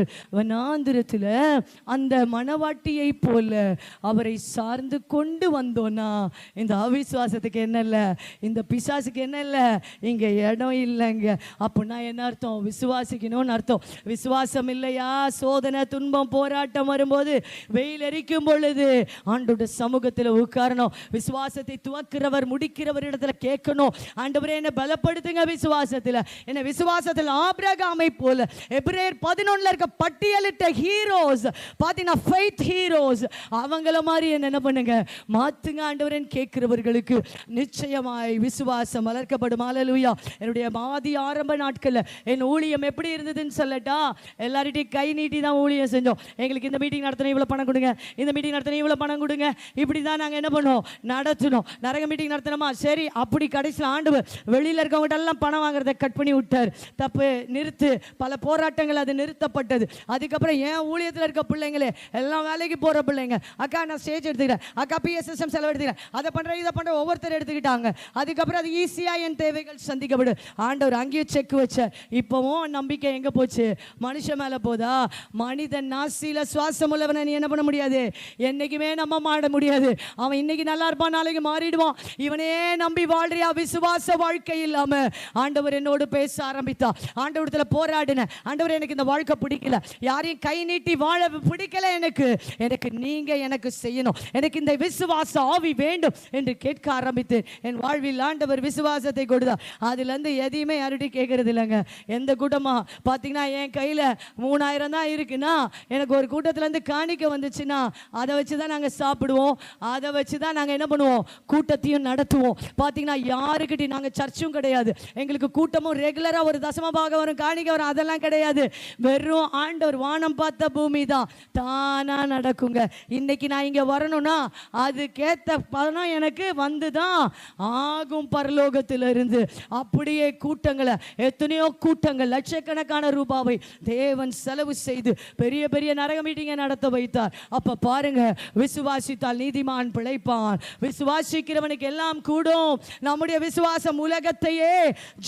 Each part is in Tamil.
நாங்கள் வனாந்திரத்தில் அந்த மணவாட்டியை போல அவரை சார்ந்து கொண்டு வந்தோன்னா இந்த அவிசுவாசத்துக்கு என்ன இல்லை, இந்த பிசாசுக்கு என்ன இல்லை, இங்கே இடம் இல்லைங்க. அப்படின்னா என்ன அர்த்தம்? விசுவாசிக்கணும்னு அர்த்தம். விசுவாசம் இல்லையா? சோதனை, துன்பம், போராட்டம் வரும்போது, வெயில் எரிக்கும் பொழுது ஆண்டோட சமூகத்தில் உட்காரணும். விசுவாசத்தை துவக்கிறவர் முடிக்கிறவர் இடத்துல கேட்கணும், ஆண்டவரே என்னை பலப்படுத்துங்க விசுவாசத்தில், என்னை விசுவாசத்தில் ஆபிரகாமை போல எபிரேயர் 11 இருக்க பட்டியலிட்ட ஹீரோஸ் பார்த்தீங்கன்னா ஃபெய்த் ஹீரோஸ், அவங்கள மாதிரி என்ன பண்ணுங்க, மாத்துங்க ஆண்டவரேன்னு கேட்கிறவர்களுக்கு நிச்சயமாய் விசுவாசம் வளர்க்கப்படும். ஹல்லேலூயா. என்னுடைய ஆதி ஆரம்ப நாட்களில் என் ஊழியம் எப்படி இருந்ததுன்னு சொல்லட்டா, எல்லார்கிட்டையும் கை நீட்டி தான் ஊழியம் செஞ்சோம். எங்களுக்கு இந்த மீட்டிங் நடத்தின இவ்வளோ பணம் கொடுங்க, இந்த மீட்டிங் நடத்தின இவ்வளோ பணம் கொடுங்க, இப்படி தான் நாங்கள் என்ன பண்ணோம், நடத்தினோம். நிறைய மீட்டிங் நடத்தினோமா, சரி. அப்படி கடைசியில் ஆண்டவர் வெளியில் இருக்கவங்கள்ட்ட எல்லாம் பணம் வாங்குறதை கட் பண்ணி விட்டார். தப்பு, நிறுத்து. பல போராட்டங்கள் அது நிறுத்தப்பட்டது. அதுக்கப்புறம் என் ஊழியத்தில் இருக்க பிள்ளைங்களே எல்லாம் வேலைக்கு போகிற பிள்ளைங்க, அக்கா நான் ஸ்டேஜ் எடுத்துக்கிறேன், அக்கா PSSM செலவு எடுத்துக்கிறேன், அதை பண்ணுறேன் இதை பண்ணுற ஒவ்வொருத்தர் எடுத்துக்கிட்டாங்க. அதுக்கப்புறம் அது ஈஸியாக என் தேவைகள் சந்திக்கப்படும். ஆண்டவர் அங்கேயும் செக் வச்ச. இப்போவும் நம்பிக்கை எங்கே போச்சு? மனுஷன் மேலே போதா? மனிதன் நாசியில் சுவாசம் உள்ளவனை நீ என்ன பண்ண முடியாது, என்னைக்குமே நம்ப மாட முடியாது. அவன் இன்னைக்கு நல்லா இருப்பான், நாளைக்கு மாறிடுவான். இவனே நம்பி வாழ்றியா? விசுவாச வாழ்க்கை இல்லாமல் ஆண்டவர் என்னோடு பேச ஆரம்பித்தா. ஆண்டவரத்தில் போராடின, ஆண்டவர் எனக்கு இந்த வாழ்க்கை பிடிக்கல, யாரையும் கை நீட்டி வாழ பிடிக்கல, எனக்கு நீங்க எனக்கு செய்யணும், எனக்கு இந்த விசுவாச ஆவி வேண்டும் என்று கேட்க ஆரம்பித்து என் வாழ்வில் ஆண்டவர் விசுவாசத்தை கொடுத்தா. அதுலேருந்து எதையுமே யார்கிட்டையும் கேட்கறது இல்லைங்க. எந்த கூட்டமா பார்த்தீங்கன்னா என் கையில் 3000 தான் இருக்குன்னா, எனக்கு ஒரு கூட்டத்திலேருந்து காணிக்க வந்துச்சுன்னா அதை வச்சு தான் நாங்கள் சாப்பிடுவோம், அதை வச்சு தான் நாங்கள் என்ன பண்ணுவோம், கூட்டத்தையும் நடத்துவோம். பார்த்தீங்கன்னா யாருக்கிட்டையும் நாங்கள் சர்ச்சும் கிடையாது, எங்களுக்கு கூட்டமும் ரெகுலராக ஒரு தசமபாகம் வரும், காணிக்க வரும், அதெல்லாம் கிடையாது. வெறும் ஆண்டவர் வானம் பார்த்த பூமி தான், தானாக நடக்குங்க. இன்னைக்கு நான் இங்கே வரணும்னா அதுக்கேற்ற பணம் எனக்கு வந்து தான் ஆகும் பரலோகத்திலிருந்து. அப்படியே கூட்டங்களை, எத்தனையோ கூட்டங்கள், லட்சக்கணக்கான ரூபாவை தேவன் செலவு செய்து பெரிய பெரிய நரக மீட்டிங்கை நடத்த வைத்தார். அப்ப பாருங்க, விசுவாசித்தால் நீதிமான் பிழைப்பான், விசுவாசிக்கிறவனுக்கு எல்லாம் கூடும். நம்முடைய விசுவாசம் உலகத்தையே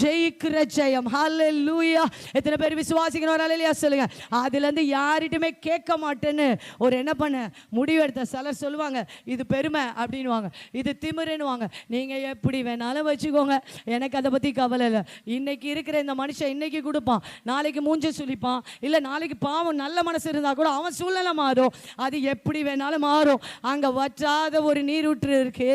ஜெயிக்கிற ஜெயம். ஹல்லேலூயா. எத்தனை பேர் விசுவாசிக்கணும்? ஹல்லேலூயா சொல்லுங்க. அதுல இருந்து யாரிட்டுமே கேட்க மாட்டேன்னு ஒரு என்ன பண்ண முடிவெடுத்த. சிலர் சொல்லுவாங்க இது பெருமை அப்படின்வாங்க, இது திமிருன்னுவாங்க. நீங்க எப்படி வேணாலும் வச்சுக்கோங்க, எனக்கு அதை பத்தி கவலை இல்லை. இன்னைக்கு இருக்கிற இந்த மனுஷன் இன்னைக்கு கொடுப்பான், நாளைக்கு மூஞ்ச சுழிப்பான், இல்லை நாளைக்கு பாவம் நல்ல மனசு இருந்தா கூட அவன் சூழ்நிலை மாறும். அது எப்படி வேணாலும் மாறும். அங்க வற்றாத ஒரு நீரூற்று இருக்கு,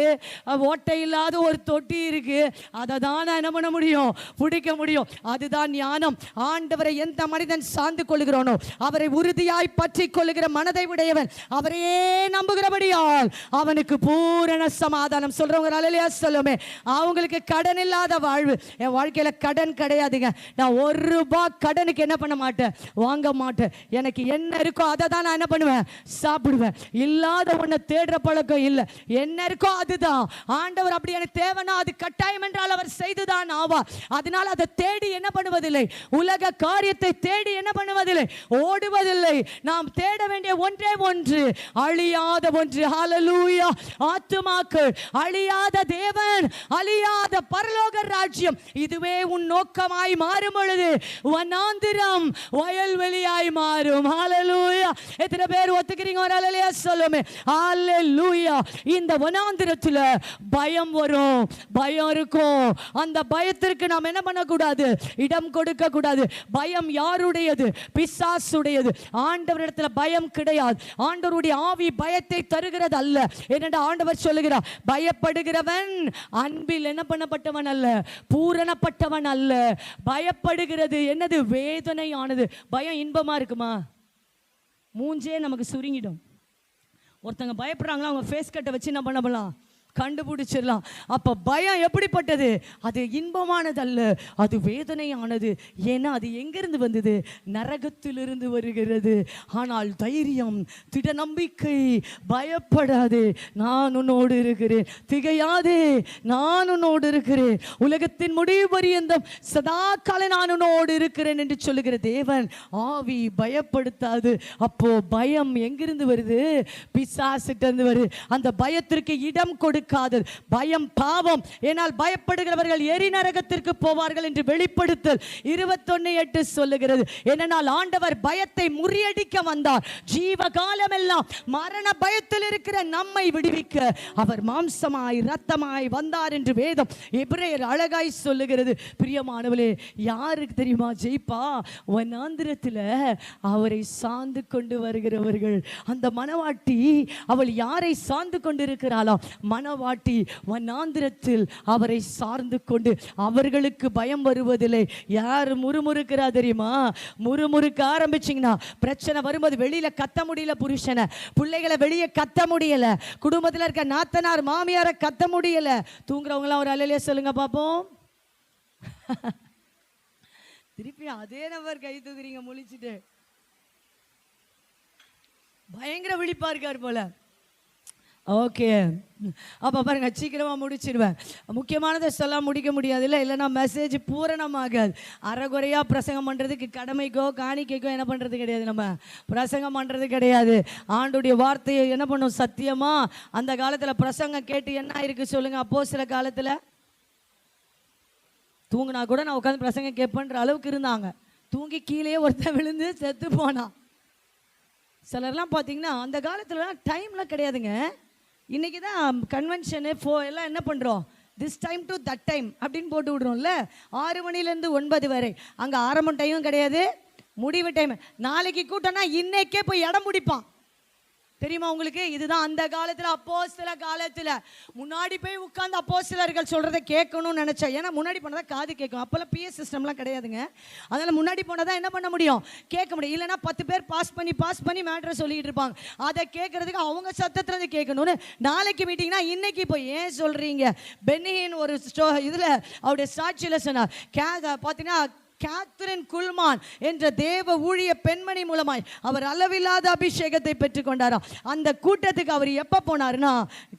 ஓட்டை இல்லாத ஒரு தொட்டி இருக்கு, அதை தான் என்ன பண்ண முடியும், பிடிக்க முடியும். அதுதான் ஞானம். ஆண்டவரை எந்த மனிதன் சார்ந்து கொள்கிறானோ, அவரை உறுதியாய் பற்றி கொள்ளுகிற மனதை உடையவன், அவரையே நம்புகிறபடியால் அவனுக்கு பூரண சமாதானம். சொல்றவங்க அல்லேலூயா சொல்லுமே. அவங்களுக்கு கடன் இல்லாத வாழ்வு. என் வாழ்க்கையில கடன் கிடையாதுங்க. நான் ₹1 கடனுக்கு என்ன பண்ண மாட்டேன், வாங்க மாட்டேன். எனக்கு என்ன இருக்கோ அதை தான் நான் என்ன பண்ணுவேன், சாப்பிடுவேன். இல்லாத ஒன்றை தேடுற பழக்கம் இல்லை. என்ன இருக்கோ அதுதான். ஆண்டவர் அப்படி எனக்கு தேவைன்னா அது கட்டாயம் என்றால் அவர் செய்துதான் ஆவார். அதனால அதை தேடி என்ன பண்ணுவதில்லை, உலக காரியத்தை தேடி என்ன பண்ணுவதில்லை, ஓடுவதில்லை. நாம் தேட வேண்டிய ஒன்றே ஒன்று, அழியாத ஒன்று. ஹல்லேலூயா. ஆத்துமாக்கள், அழியாத தேவன், அழியாத பரலோக ராஜ்யம். இதுவே உன் நோக்கமாய் மாறும் பொழுது வனாந்திரம் வயல்வெளியாய் மாறும். ஹல்லேலூயா. எத்தனை பேர் ஒத்துக்கிறீங்க? ஒரு ஹல்லேலூயா சொல்லுமே. ஹல்லேலூயா. இந்த வனாந்திரத்தில் பயம் வரும், பயம் இருக்கும். அந்த பயத்திற்கு நாம் என்ன பண்ணக்கூடாது, இடம் கொடுக்க கூடாது. பயம் யாருடையது? பிசாசுடையது. ஆண்டவரிடத்தில் பயம் கிடையாது. ஆண்டவருடைய ஆவி பயத்தை தருகிறது அல்ல. என்னடா ஆண்டவர் சொல்லுகிறார், பயப்படுகிறவன் அன்பில் என்ன பண்ணப்பட்டவன் அல்ல, பூரணப்பட்டவன் அல்ல. பயப்படுகிறது என்னது? வேதனையானது. பயம் இன்பமா இருக்குமா? மூஞ்சே நமக்கு சுருங்கிடும். ஒருத்தங்க பயப்படுறாங்களா, அவங்க ஃபேஸ் கட்டை வச்சு என்ன பண்ணலாம், கண்டுபிடிச்சிடலாம். அப்ப பயம் எப்படிப்பட்டது? அது இன்பமானது அல்ல, அது வேதனையானது. ஏன்னா அது எங்கிருந்து வந்தது? நரகத்திலிருந்து வருகிறது. ஆனால் தைரியம், திட நம்பிக்கை, பயப்படாதே, நான் உன்னோடு இருக்கிறேன், திகையாதே, நான் உன்னோடு இருக்கிறேன், உலகத்தின் முடிவு பரியந்தம் சதா கால நான் உன்னோடு இருக்கிறேன் என்று சொல்லுகிற தேவன் ஆவி பயப்படுத்தாது. அப்போ பயம் எங்கிருந்து வருது? பிசாசிட்ட இருந்து வருது. அந்த பயத்திற்கு இடம் கொடு கொடுக்காதது. பயம் பாவம், ஏனால் பயப்படுகிறவர்கள் எரிநரகத்திற்கு போவார்கள் என்று வெளிப்படுத்தல் 21:8 சொல்லுகிறது. ஏனென்றால் ஆண்டவர் பயத்தை முறியடிக்க வந்தார். ஜீவகாலம் எல்லாம் மரண பயத்தில் இருக்கிற நம்மை விடுவிக்க அவர் மாம்சமாய் இரத்தமாய் வந்தார் என்று வேதம் எபிரேயர் அழகாய் சொல்லுகிறது. பிரியமானவளே, யாருக்கு தெரியுமா ஜெயிப்பா? வனாந்திரத்தில் அவரை சார்ந்து கொண்டு வருகிறவர்கள். அந்த மணவாட்டி அவள் யாரை சார்ந்து கொண்டிருக்கிறாளோ? மணவாட்டி வனாந்திரத்தில் அவரை சார்ந்து கொண்டு, அவர்களுக்கு பயம் வருவதில்லை. யார் முறுமுறுக்கிறா தெரியுமா? முறுமுறுக்க ஆரம்பிச்சிங்கன்னா பிரச்சனை வரும்போது வெளியில கத்த முடியல, புருஷனை பிள்ளைகளை வெளியே கத்த முடியல, குடும்பத்தில் இருக்க நாத்தனார் மாமியாரை கத்த முடியல. தூங்குறவங்களாம் ஒரு அலையிலே சொல்லுங்க பாப்போம். திருப்பி அதே நபர் கை தூக்குறீங்க முழிச்சுட்டு. பயங்கர விழிப்பா இருக்கார் போல. ஓகே, அப்போ பாருங்க, சீக்கிரமாக முடிச்சிடுவேன். முக்கியமானதை சொல்ல முடிக்க முடியாது இல்லை, இல்லைனா மெசேஜ் பூரணமாகாது. அரைகுறையாக பிரசங்கம் பண்ணுறதுக்கு கடமைக்கோ காணிக்கைக்கோ என்ன பண்ணுறது கிடையாது, நம்ம பிரசங்கம் பண்ணுறது கிடையாது. ஆண்டுடைய வார்த்தையை என்ன பண்ணும்? சத்தியமாக அந்த காலத்தில் பிரசங்கம் கேட்டு என்ன ஆயிருக்கு சொல்லுங்கள்? அப்போ சில காலத்தில் தூங்கினா கூட நான் உட்காந்து பிரசங்கம் கேட்பேன்ற அளவுக்கு இருந்தாங்க. தூங்கி கீழே ஒருத்தன் விழுந்து செத்து போனான். சிலர்லாம் பார்த்தீங்கன்னா அந்த காலத்துலலாம் டைம்லாம் கிடையாதுங்க. இன்றைக்கி தான் கன்வென்ஷனு எல்லாம் என்ன பண்ணுறோம்? This time to that time அப்படின்னு போட்டு விடுறோம்ல. 6 மணிலேருந்து 9 வரை. அங்கே ஆரம்பம் டைமும் கிடையாது, முடிவு டைம். நாளைக்கு கூட்டம்னா இன்னைக்கே போய் இடம் முடிப்பான். தெரியுமா உங்களுக்கு? இதுதான் அந்த காலத்தில், அப்போஸ்தல காலத்தில். முன்னாடி போய் உட்காந்து அப்போஸ்தலர்கள் சொல்கிறத கேட்கணும்னு நினச்சேன். ஏன்னா முன்னாடி போனதான் காது கேட்கும். அப்போல்லாம் பிஎஸ் சிஸ்டம்லாம் கிடையாதுங்க. அதனால் முன்னாடி போனதான் என்ன பண்ண முடியும்? கேட்க முடியும். இல்லைனா 10 பேர் பாஸ் பண்ணி மேட்ரை சொல்லிட்டு இருப்பாங்க. அதை கேட்கறதுக்கு அவங்க சத்தத்தில் கேட்கணும்னு. நாளைக்கு மீட்டிங்னா இன்னைக்கு போய் ஏன் சொல்கிறீங்க? பென்னியின் ஒரு இதில் அவருடைய சாட்சியில் சொன்னார். பார்த்தீங்கன்னா கேத்ரின் குல்மான் என்ற தேவ ஊழிய பெண்மணி மூலமாய் அவர் அளவில்லாத அபிஷேகத்தை பெற்றுக்கொண்டாராம். அந்த கூட்டத்துக்கு அவர் எப்போ போனாருன்னா,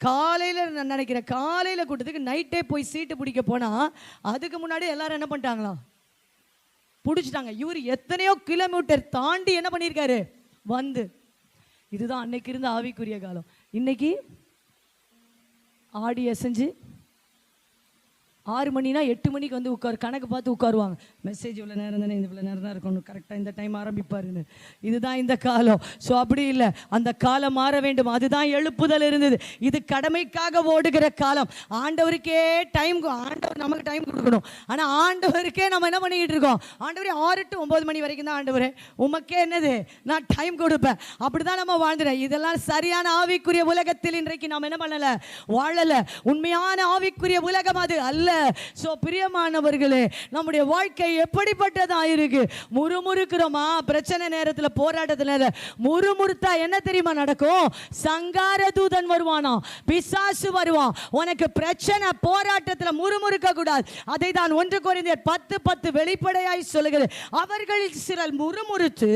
காலையில், நான் நினைக்கிறேன் காலையில் கூட்டத்துக்கு நைட்டே போய் சீட்டு பிடிக்க போனால் அதுக்கு முன்னாடி எல்லாரும் என்ன பண்ணிட்டாங்களா? பிடிச்சிட்டாங்க. இவர் எத்தனையோ கிலோமீட்டர் தாண்டி என்ன பண்ணியிருக்காரு வந்து. இதுதான் அன்னைக்கு இருந்த ஆவிக்குரிய காலம். இன்னைக்கு ஆடி அசைஞ்சு 6 மணினா 8 மணிக்கு வந்து கணக்கு பார்த்து உட்காருவாங்க. மெசேஜ் இவ்வளோ நேரம் தானே, இவ்வளோ நேரம் தான் இருக்கணும், கரெக்டாக இந்த டைம் ஆரம்பிப்பாருன்னு. இதுதான் இந்த காலம். ஸோ அப்படி இல்லை, அந்த காலம் மாற வேண்டும். அதுதான் எழுப்புதல் இருந்தது. இது கடமைக்காக ஓடுகிற காலம். ஆண்டவருக்கே டைம், ஆண்டவர் நமக்கு டைம் கொடுக்கணும். ஆனால் ஆண்டவருக்கே நம்ம என்ன பண்ணிக்கிட்டு இருக்கோம்? ஆண்டவரே 6 to 9 மணி வரைக்கும் தான் ஆண்டவரே உமக்கே என்னது நான் டைம் கொடுப்பேன். அப்படி தான் நம்ம வாழ்ந்துறேன். இதெல்லாம் சரியான ஆவிக்குரிய உலகத்தில் இன்றைக்கு நாம் என்ன பண்ணலை, வாழலை. உண்மையான ஆவிக்குரிய உலகம் அது அல்ல. சோ பிரியமானவர்களே, நம்முடைய வாழ்க்கை எப்படிப்பட்டதா இருக்கு? முறுமுறுக்கிறோமா? பிரச்சனை நேரத்தில், போராட்டத்தில் முறுமுறுத்தா என்ன தெரியுமா நடக்கும்? சங்கார தூதன் வருவானா, பிசாசு வருவான். உனக்கு பிரச்சனை போராட்டத்தில் முறுமுறுக்க கூடாது. அதை தான் 1 கொரிந்தியர் 10:10 வெளிப்படையாய் சொல்லுகிறது. அவர்களில் சிலர் முறுமுறுத்து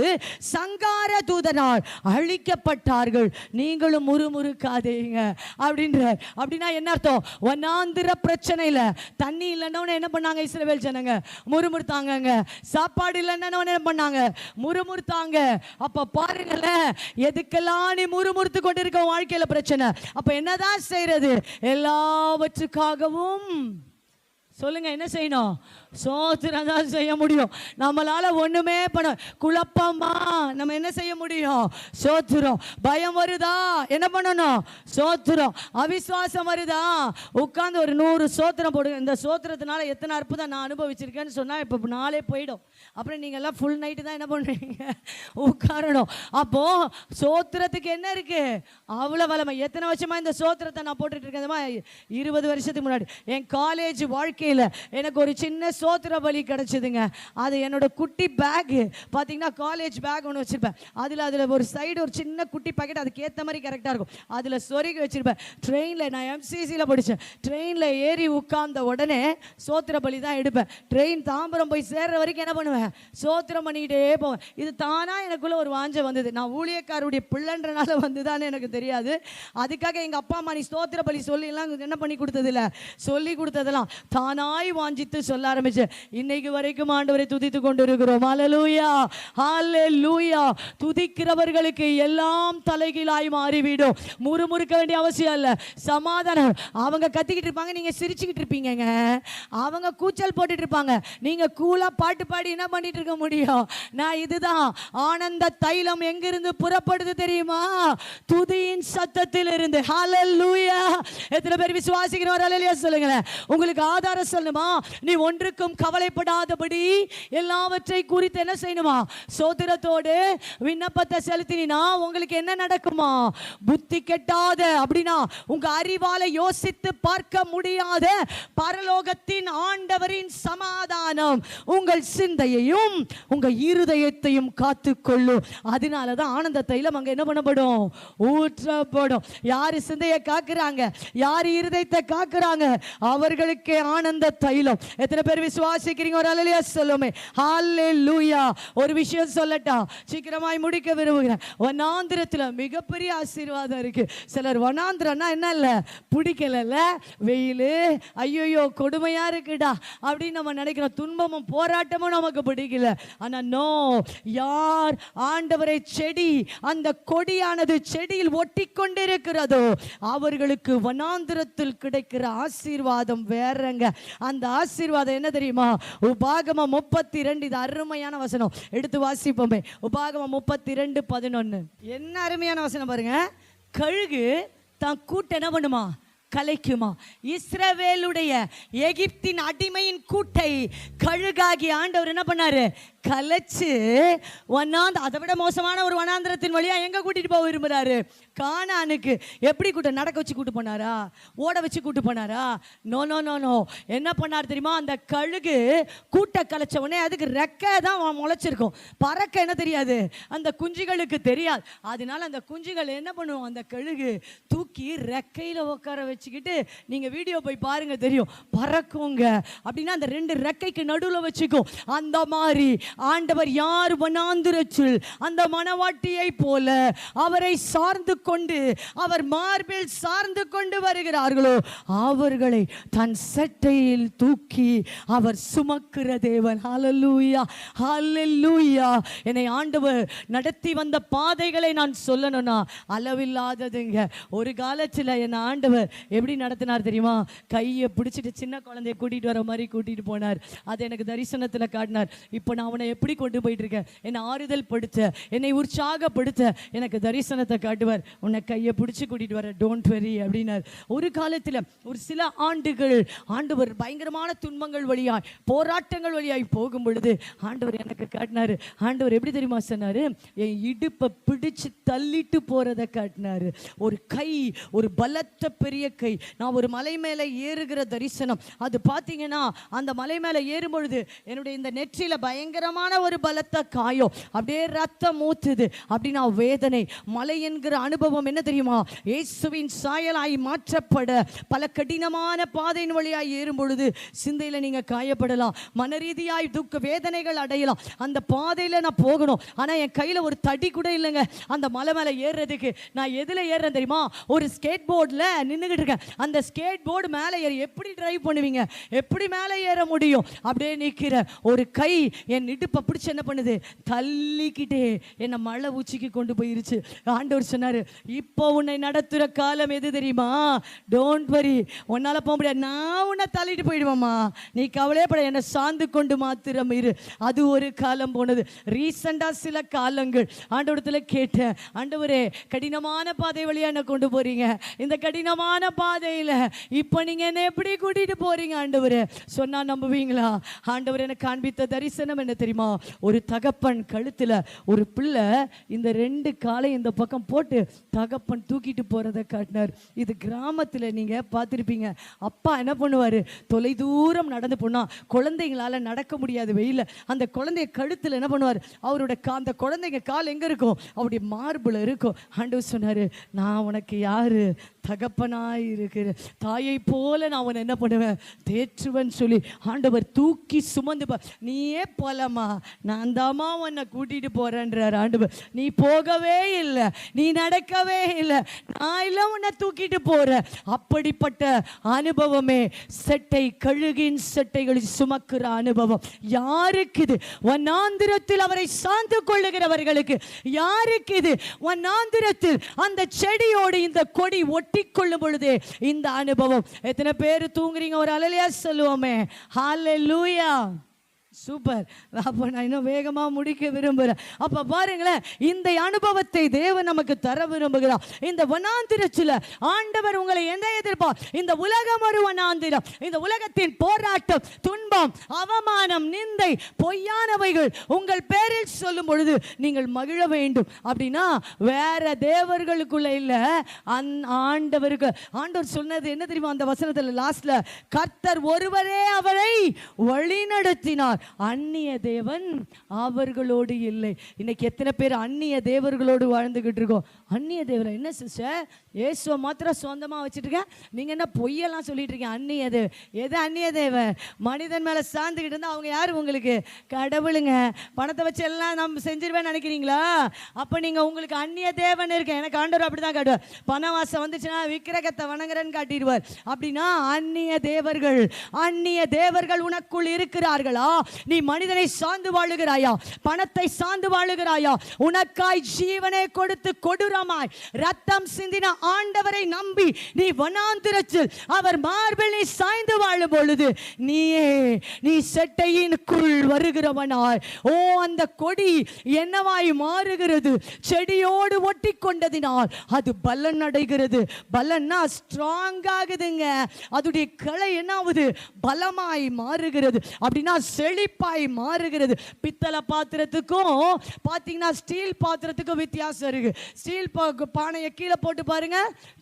சங்கார தூதனால் அழிக்கப்பட்டார்கள். நீங்களும் முறுமுறுக்காதீங்க அப்படின்ற. அப்படின்னா என்ன அர்த்தம்? வனாந்திர பிரச்சனையில தண்ணி இல்லைன்னா என்ன பண்ணாங்க? இஸ்ரவேல் ஜனங்க முறுமுறுத்தாங்க. சாப்பாடு இல்லைன்னா என்ன பண்ணாங்க? முறுமுறுத்தாங்க. அப்ப பாருங்களேன், எதுக்கெல்லாம் நீ முறுமுறுத்து கொண்டிருக்க வாழ்க்கையில பிரச்சனை. அப்ப என்னதான் செய்யறது? எல்லாவற்றுக்காகவும் சொல்லுங்க, என்ன செய்யணும்? சோத்திரம் தான் செய்ய முடியும். நம்மளால ஒண்ணுமே பண்ண, குழப்பமா நம்ம என்ன செய்ய முடியும்? சோத்திரம். பயம் வருதா? என்ன பண்ணணும்? சோத்திரம். அவிசுவாசம் வருதா? உட்கார்ந்து ஒரு 100 சோத்திரம் போடுங்க. இந்த சோத்திரத்தினால எத்தனை அற்புதம் நான் அனுபவிச்சிருக்கேன்னு சொன்னா இப்ப நாளே போயிடும். அப்புறம் நீங்க எல்லாம் ஃபுல் நைட்டு தான் என்ன பண்ணுவீங்க? உட்காரணும். அப்போ சோத்திரத்துக்கு என்ன இருக்கு? அவ்வளவு வளமை. எத்தனை வருஷமா இந்த சோத்திரத்தை நான் போட்டுட்டு இருக்கேன்? 20 வருஷத்துக்கு முன்னாடி என் காலேஜ் வாழ்க்கையில் எனக்கு ஒரு சின்ன சோத்திர பலி கிடைச்சதுங்க. அது என்னோட குட்டி பேக், பார்த்தீங்கன்னா காலேஜ் பேக் ஒன்று வச்சிருப்பேன். அதில் ஒரு சைடு ஒரு சின்ன குட்டி பாக்கெட், அதுக்கு ஏற்ற மாதிரி கரெக்டாக இருக்கும். அதில் சொருகி வச்சிருப்பேன். ட்ரெயினில், நான் எம்சிசியில் படித்தேன். ட்ரெயினில் ஏறி உட்கார்ந்த உடனே சோத்திர பலி தான் எடுப்பேன். ட்ரெயின் தாம்பரம் போய் சேர்ற வரைக்கும் என்ன பண்ணுவேன்? சோத்திரம் பண்ணிக்கிட்டே போவேன். இது தானா எனக்குள்ள ஒரு வாஞ்சை வந்தது. நான் ஊழியக்காருடைய பிள்ளைன்றனால வந்துதானே எனக்கு தெரியாது. அதுக்காக எங்கள் அப்பா அம்மா நீ சோத்திர பலி சொல்லிலாம் என்ன பண்ணி கொடுத்ததில்ல, சொல்லி கொடுத்ததெல்லாம் தானா தானாய் வாஞ்சித்து சொல்ல ஆரம்பிச்சு இன்னைக்கு வரைக்கும் ஆண்டவரை துதித்து கொண்டு இருக்கிறோம். ஹல்லேலூயா, ஹல்லேலூயா. துதிக்கிறவர்களுக்கு எல்லாம் தலைகீழாய் மாறிவிடும். முறுமுறுக்க வேண்டிய அவசியம் இல்லை. சமாதானம். அவங்க கத்திக்கிட்டு இருப்பாங்க, நீங்க சிரிச்சுக்கிட்டு இருப்பீங்க. அவங்க கூச்சல் போட்டுட்டு இருப்பாங்க, நீங்க கூலா பாட்டு பாடி என்ன பண்ணிட்டு இருக்க முடியும்? நான் இதுதான் ஆனந்த தைலம் எங்கிருந்து புறப்படுது தெரியுமா? துதியின் சத்தத்தில் இருந்து. ஹல்லேலூயா. எத்தனை பேர் விசுவாசிக்கிறோம்? ஹல்லேலூயா சொல்லுங்களேன். உங்களுக்கு ஆதாரம் சொல்லணுமா? நீ ஒன்றுக்கும் கவலைப்படாதபடி எல்லாவற்றை குறித்து என்ன செய்யணுமா? சோதரத்தோடு விண்ணப்பத்தை செலுத்தினா உங்களுக்கு என்ன நடக்குமா? புத்தி கெட்டாத, அப்படின்னா உங்க அறிவால யோசித்து பார்க்க முடியாத பரலோகத்தின் ஆண்டவரின் சமாதானம் உங்கள் சிந்தையையும் உங்க இருதயத்தையும் காத்துக்கொள்ளும். அதனாலதான் ஆனந்த தைலம் அங்க என்ன பண்ணப்படும்? ஊற்றப்படும். யாரு சிந்தையை காக்குறாங்க, யாரு இருதயத்தை காக்குறாங்க, அவர்களுக்கே ஆனந்த தைலம். எத்தனை பேர் விசுவாசிக்கிறீங்க? ஒரு ஹல்லேலூயா சொல்லுமே. ஹல்லேலூயா. ஒரு விஷயம் சொல்லட்டா, சீக்கிரமாய் முடிக்க விரும்புகிறேன். வனாந்திரத்தில் மிகப்பெரிய ஆசீர்வாதம் இருக்கு. சிலர் வனாந்திரம்னா என்ன இல்ல பிடிக்கல, வெயில் ஐயோ கொடுமையா இருக்குடா அப்படின்னு நம்ம நினைக்கிறோம். துன்பமும் போராட்டமும் நமக்கு பிடிக்கல. ஆனா நோ, யார் ஆண்டவரை செடி அந்த கொடியானது செடியில் ஒட்டி கொண்டிருக்கிறதோ அவர்களுக்கு வனாந்திரத்தில் கிடைக்கிற ஆசீர்வாதம் வேறங்க. அந்த ஆசீர்வாதம் என்ன தெரியுமா? உபாகமம் 32. இது அருமையான வசனம், எடுத்து வாசிப்போமே. உபாகமம் 32:11. என்ன அருமையான வசனம் பாருங்க. கழுகு தான் கூட்ட என்ன பண்ணுமா? கலைக்குமா? இஸ்ரவேலுடைய எகிப்தின் அடிமையின் கூட்டை கழுகாகி ஆண்டவர் என்ன பண்ணாரு? கலைச்சு அதை விட மோசமான ஒரு வனாந்திரத்தின் வழியா எங்க கூட்டிட்டு போக விரும்புறாரு? கானானுக்கு. எப்படி கூட்டம்? நடக்க வச்சு கூட்டு போனாரா? ஓட வச்சு கூட்டு போனாரா? No no no no. என்ன பண்ணார் தெரியுமா? அந்த கழுகு கூட்ட கலைச்ச உடனே அதுக்கு ரெக்கை தான் முளைச்சிருக்கும், பறக்க என்ன தெரியாது, அந்த குஞ்சுகளுக்கு தெரியாது. அதனால அந்த குஞ்சுகள் என்ன பண்ணுவோம்? அந்த கழுகு தூக்கி ரெக்கையில உட்கார வச்சுக்கிட்டு, நீங்க வீடியோ போய் பாருங்க தெரியும், பறக்குங்க. அப்படின்னா அந்த 2 ரெக்கைக்கு நடுவில் வச்சுக்கும். அந்த மாதிரி ஆண்டவர் யார் வனாந்திரத்தில் அந்த மணவாட்டியை போல அவரை சார்ந்து கொண்டு அவர் மார்பில் சார்ந்து கொண்டு வருகிறார்களோ அவர்களை தன் சட்டையில் தூக்கி அவர் சுமக்கிற தேவன். ஹல்லேலூயா, ஹல்லேலூயா. என்னை ஆண்டவர் நடத்தி வந்த பாதைகளை நான் சொல்லணும்னா அளவில்லாததுங்க. ஒரு காலத்தில் என்னை ஆண்டவர் எப்படி நடத்தினார் தெரியுமா? கையை பிடிச்சிட்டு சின்ன குழந்தைய கூட்டிட்டு வர மாதிரி கூட்டிட்டு போனார். அது எனக்கு தரிசனத்தில் காட்டினார். இப்போ நான் அவனை எப்படி கொண்டு போயிட்டு இருக்கேன், என்னை ஆறுதல் படுத்த, என்னை உற்சாகப்படுத்த எனக்கு தரிசனத்தை காட்டுவார். உன்னை கையை பிடிச்சி கூட்டிட்டு வர, டோன்ட் வெரி அப்படின்னார். ஒரு காலத்தில் ஒரு சில ஆண்டுகள் ஆண்டவர் பயங்கரமான துன்பங்கள் வழியாய் போராட்டங்கள் வழியாய் போகும் பொழுது ஆண்டவர் எனக்கு காட்டினாரு. ஆண்டவர் எப்படி தெரியுமா சொன்னாரு? என் இடுப்பை பிடிச்சு தள்ளிட்டு போறதை காட்டினாரு. ஒரு கை, ஒரு பலத்த பெரிய கை. நான் ஒரு மலை மேலே ஏறுகிற தரிசனம். அது பார்த்தீங்கன்னா அந்த மலை மேலே ஏறும் பொழுது என்னுடைய இந்த நெற்றியில பயங்கரமான ஒரு பலத்த காயம், அப்படியே ரத்தம் ஊத்துது. அப்படின்னா வேதனை. மலை என்கிற அனுபவம் என்ன தெரியுமா? இயேசுவின் சாயலாய் மாற்றப்பட பல கடினமான பாதையின் வழியாய் ஏறும் பொழுது சிந்தையில நீங்க காயப்படலாம், மனரீதியாய் துக்க வேதனைகள் அடையலாம். அந்த பாதையில நான் போகணும், ஆனா என் கையில ஒரு தடி கூட இல்லைங்க அந்த மலை மேல ஏறுறதுக்கு. நான் எதுல ஏறுறேன் தெரியுமா? ஒரு ஸ்கேட் போர்டில் நின்றுகிட்டு இருக்கேன். அந்த ஸ்கேட் போர்டு மேலே ஏறி எப்படி டிரைவ் பண்ணுவீங்க? எப்படி மேலே ஏற முடியும்? அப்படியே நிற்கிற ஒரு கை என் இடுப்பை பிடிச்சி என்ன பண்ணுது? தள்ளிக்கிட்டே என்னை மழை உச்சிக்கு கொண்டு போயிருச்சு. ஆண்டவர் சொன்னாரு, இப்போ உன்னை நடத்துகிற காலம் எது தெரியுமா? டோன்ட் வரி, உன்னால போக முடியாது, நான் உன்னை தள்ளிட்டு போயிடுவேம்மா, நீ கவலையப்பட, என்னை சார்ந்து கொண்டு மாத்திரம் இரு. அது ஒரு காலம் போனது. ரீசெண்டா சில காலங்கள் ஆண்டவரத்தில் கேட்டேன், ஆண்டவரே கடினமான பாதை வழியா என்ன கொண்டு போறீங்க, இந்த கடினமான பாதையில இப்போ நீங்க என்ன எப்படி கூட்டிட்டு போறீங்க ஆண்டவரே? சொன்னா நம்புவீங்களா? ஆண்டவர் எனக்கு காண்பித்த தரிசனம் என்ன தெரியுமா? ஒரு தகப்பன் கழுத்துல ஒரு பிள்ளை இந்த 2 காலை இந்த பக்கம் போட்டு தகப்பன் தூக்கிட்டு போறதை காட்டினார். இது கிராமத்துல நீங்க பார்த்திருப்பீங்க. அப்பா என்ன பண்ணுவாரு? தொலை தூரம் நடந்து போனா குழந்தைங்களால நடக்க முடியாது வெயில, அந்த குழந்தைய கழுத்துல என்ன பண்ணுவார்? அவரோட அந்த குழந்தைங்க கால் எங்க இருக்கும்? அவருடைய மார்புல இருக்கும். ஆண்டவர் சொன்னாரு, நான் உனக்கு யாரு? தகப்பனாய் இருக்கிற தாயை போல நான் அவனை என்ன பண்ணுவேன்? தேற்றுவன் சொல்லி ஆண்டவர் தூக்கி சுமந்து, நீயே பல வேண்டாமா, நான் தாமா உன்னை கூட்டிட்டு போறேன்றார் ஆண்டவர். நீ போகவே இல்லை, நீ நடக்கவே இல்லை, நான் இல்லை உன்னை தூக்கிட்டு போறேன். அப்படிப்பட்ட அனுபவமே செட்டை கழுகின் செட்டைகளை சுமக்கிற அனுபவம் யாருக்கு இது? வனாந்திரத்தில் அவரை சார்ந்து கொள்ளுகிறவர்களுக்கு. யாருக்கு இது? வனாந்திரத்தில் அந்த செடியோடு இந்த கொடி ஒட்டி கொள்ளும் பொழுதே இந்த அனுபவம். எத்தனை பேர் தூங்குறீங்க? ஒரு அல்லேலூயா சொல்லுவோமே. ஹல்லேலூயா. சூப்பர். அப்போ நான் இன்னும் வேகமாக முடிக்க விரும்புகிறேன். அப்போ பாருங்களேன், இந்த அனுபவத்தை தேவன் நமக்கு தர விரும்புகிறார். இந்த வனாந்திரத்தில் ஆண்டவர் உங்களை எந்த எதிர்ப்பார்? இந்த உலகம் ஒரு வனாந்திரம். இந்த உலகத்தின் போராட்டம், துன்பம், அவமானம், நிந்தை, பொய்யானவைகள் உங்கள் பேரில் சொல்லும் பொழுது நீங்கள் மகிழ வேண்டும். அப்படின்னா வேற தேவர்களுக்குள்ள இல்லை, ஆண்டவருக்கு. ஆண்டவர் சொன்னது என்ன தெரியுமா? அந்த வசனத்தில் லாஸ்ட்ல, கர்த்தர் ஒருவரே அவரை வழி நடத்தினார், அந்நிய தேவன் அவர்களோடு இல்லை. இன்னைக்கு எத்தனை பேர் அந்நிய தேவர்களோடு வாழ்ந்துகிட்டு இருக்கோம்? அந்நிய தேவரை என்ன சிஸ்டர், இயேசுவை மாத்திரம் சொந்தமா வச்சுட்டு இருக்கேன், நீங்க என்ன பொய்யெல்லாம் சொல்லிட்டு இருக்கீங்க? அந்நிய தேவ எது? அந்நிய தேவன் மனிதன் மேல சார்ந்துகிட்டு இருந்தா அவங்க யாரு உங்களுக்கு? கடவுளுங்க. பணத்தை வச்சு எல்லாம் நம்ம செஞ்சிருவேன்னு நினைக்கிறீங்களா? அப்ப நீங்க உங்களுக்கு அந்நிய தேவன் இருக்கு. எனக்கு ஆண்டவர் அப்படிதான் காட்டுவார். பணவாசம் வந்துச்சுன்னா விக்கிரகத்தை வணங்குறேன்னு காட்டிடுவார். அப்படின்னா அந்நிய தேவர்கள், அந்நிய தேவர்கள் உனக்குள் இருக்கிறார்களா? நீ மனிதனை சார்ந்து வாழுகிறாயா? பணத்தை சார்ந்து வாழுகிறாயா? உனக்காய் ஜீவனை கொடுத்து கொடூரமாய் ரத்தம் சிந்தின ஆண்டவரை நம்பி நீ வனாந்திரத்தில் அவர் மார்பில் நீ சாய்ந்து வாழும் பொழுது நீ செட்டையினுக்குள் வருகிறவனாய், ஓ அந்த கொடி என்னவாய் மாறுகிறது? செடியோடு ஒட்டி கொண்டதினால் அது பலன் அடைகிறது. பலன்னா ஸ்ட்ராங் ஆகுதுங்க. அதுடைய கிளை என்ன ஆகுது? பலமாய் மாறுகிறது. அப்படின்னா செழிப்பாய் மாறுகிறது. பித்தளை பாத்திரத்துக்கும் பார்த்தீங்கன்னா ஸ்டீல் பாத்திரத்துக்கும் வித்தியாசம் இருக்கு. ஸ்டீல் பானையை கீழே போட்டு பாருங்க,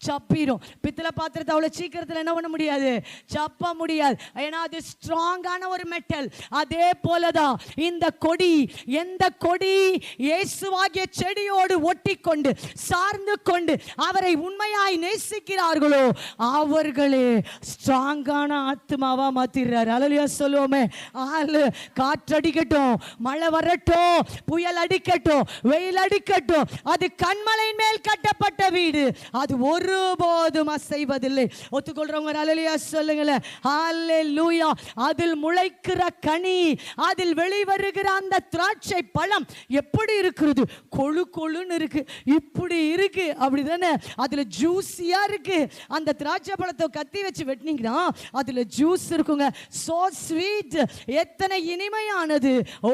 சப்பிரும். பித்தளை பாத்திரத்தை அவ்வளவு சீக்கிரத்தில் என்ன பண்ண முடியாது? சப்ப முடியாது. ஏன்னா அது ஸ்ட்ராங்கான ஒரு மெட்டல். அதே போலதான் இந்த கொடி. எந்த கொடி இயேசுவாகிய செடியோடு ஒட்டி கொண்டு சார்ந்து கொண்டு அவரை உண்மையாய் நேசிக்கிறார்களோ அவர்களே ஸ்ட்ராங்கான ஆத்மாவா மாத்திடுறாரு. அல்லேலூயா சொல்லுவோமே. காற்றடிக்கட்டும், மழை வரட்டும், புயல் அடிக்கட்டும், வெயில் அடிக்கட்டும், அது கண்மலையின் மேல் கட்டப்பட்ட வீடு, அது ஒருபோதும் அசைவதில்லை. ஒத்துக்கொள்றவங்க அல்லேலூயா சொல்லுங்களேன். அல்லேலூயா. அதில் முளைக்கிற கனி, அதில் வெளிவருகிற அந்த திராட்சை பழம் எப்படி இருக்கிறது? கொழு கொழுன்னு இருக்கு, இப்படி இருக்கு, அப்படிதானே? அதுல ஜூஸியா இருக்கு. அந்த திராட்சை பழத்தை கத்தி வச்சு வெட்டினீங்கன்னா அதுல ஜூஸ் இருக்குங்க. சோ ஸ்வீட், எத்தனை இனிமையானது. ஓ